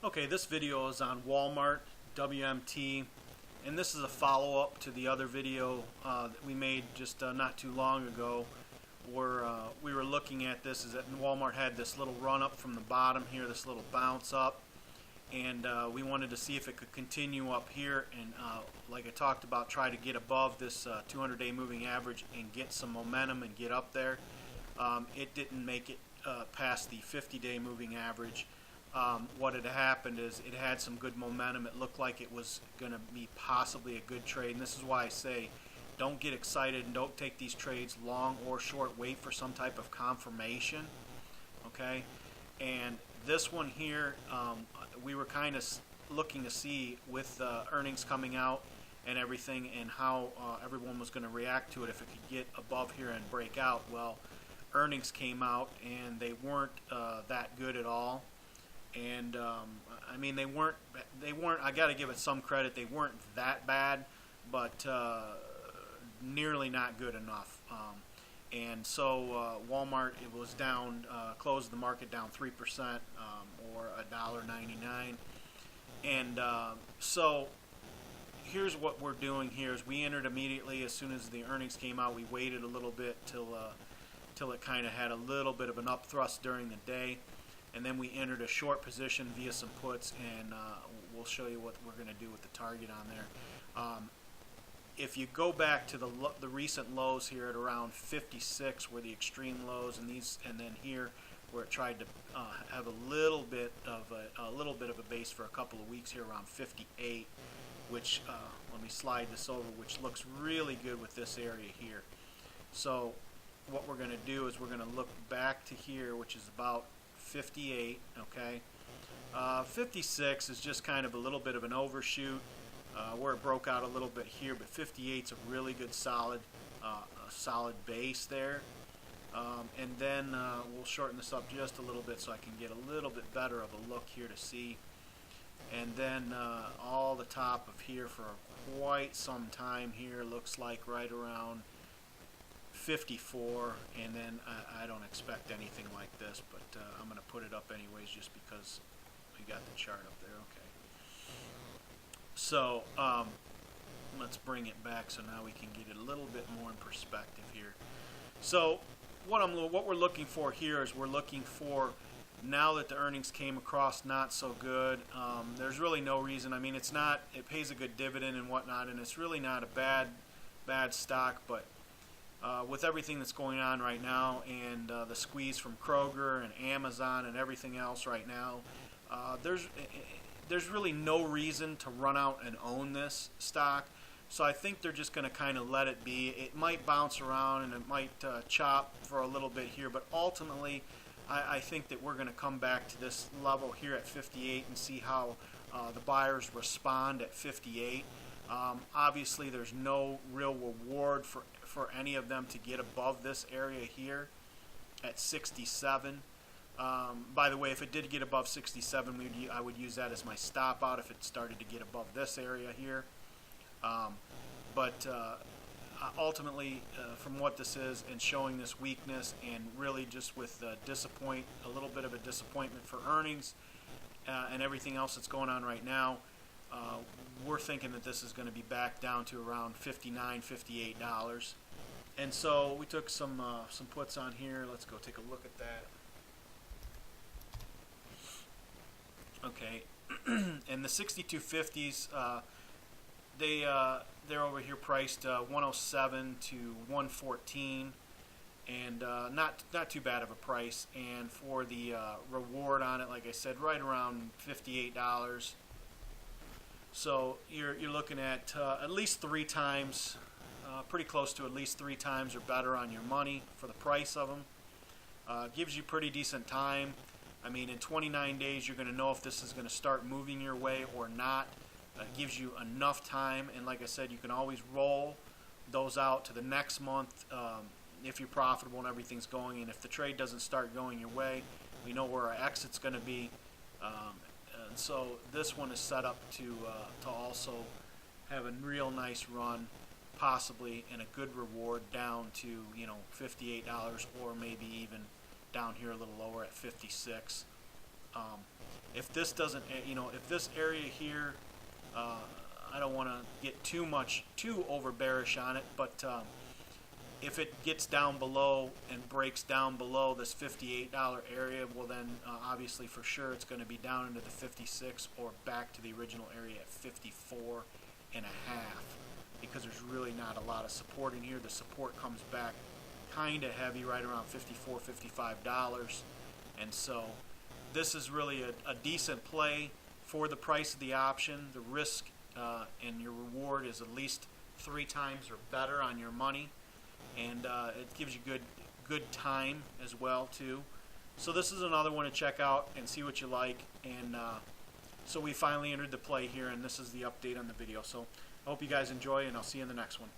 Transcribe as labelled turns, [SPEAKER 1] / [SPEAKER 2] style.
[SPEAKER 1] Okay, this video is on Walmart, WMT, and this is a follow-up to the other video that we made just not too long ago where we were looking at this. Is that Walmart had this little run up from the bottom here, this little bounce up, and we wanted to see if it could continue up here and like I talked about, try to get above this 200-day moving average and get some momentum and get up there. It didn't make it past the 50-day moving average. What had happened is it had some good momentum. It looked like it was going to be possibly a good trade, and this is why I say don't get excited and don't take these trades long or short. Wait for some type of confirmation. Okay, and this one here, we were kind of looking to see with earnings coming out and everything and how everyone was going to react to it, if it could get above here and break out. Well, earnings came out and they weren't that good at all. And I mean, they weren't. I got to give it some credit. They weren't that bad, but nearly not good enough. And so Walmart, it was down, closed the market down 3%, or $1.99. And so here's what we're doing here: is we entered immediately as soon as the earnings came out. We waited a little bit till it kind of had a little bit of an up thrust during the day. And then we entered a short position via some puts, and we'll show you what we're going to do with the target on there. If you go back to the recent lows here at around 56 were the extreme lows, and then here where it tried to have a little bit of a base for a couple of weeks here around 58, which let me slide this over, which looks really good with this area here. So what we're going to do is we're going to look back to here, which is about 58. Okay, 56 is just kind of a little bit of an overshoot where it broke out a little bit here, but 58 is a really good solid base there. And then we'll shorten this up just a little bit so I can get a little bit better of a look here to see. And then all the top of here for quite some time here looks like right around 54, and then I don't expect anything like this, but I'm going to put it up anyways just because we got the chart up there. Okay, so let's bring it back so now we can get it a little bit more in perspective here. So what we're looking for here is we're looking for, now that the earnings came across not so good, there's really no reason. I mean, it pays a good dividend and whatnot, and it's really not a bad stock, but with everything that's going on right now and the squeeze from Kroger and Amazon and everything else right now, there's really no reason to run out and own this stock. So I think they're just going to kind of let it be. It might bounce around and it might chop for a little bit here, but ultimately I think that we're going to come back to this level here at 58 and see how the buyers respond at 58. Obviously there's no real reward for any of them to get above this area here at 67. By the way, if it did get above 67, I would use that as my stop out if it started to get above this area here. But ultimately, from what this is and showing this weakness, and really just with a little bit of a disappointment for earnings and everything else that's going on right now, we're thinking that this is going to be back down to around $59, $58. And so we took some puts on here. Let's go take a look at that. Okay, and the 6250s, they're over here priced 107 to 114, and not too bad of a price. And for the reward on it, like I said, right around $58. So you're looking at least 3 times, pretty close to at least 3 times or better on your money for the price of them. Gives you pretty decent time. I mean, in 29 days, you're going to know if this is going to start moving your way or not. Gives you enough time, and like I said, you can always roll those out to the next month if you're profitable and everything's going. And if the trade doesn't start going your way, we know where our exit's going to be. And so this one is set up to also have a real nice run, possibly, and a good reward down to $58, or maybe even down here a little lower at 56. if this doesn't, if this area here, I don't want to get too over bearish on it, but if it gets down below and breaks down below this $58 area, well then obviously for sure it's going to be down into the 56 or back to the original area at 54 and a half, because there's really not a lot of support in here. The support comes back kind of heavy right around $54, $55, and so this is really a decent play for the price of the option. The risk and your reward is at least 3 times or better on your money, and it gives you good time as well too. So this is another one to check out and see what you like. And so we finally entered the play here, and this is the update on the video. So I hope you guys enjoy, and I'll see you in the next one.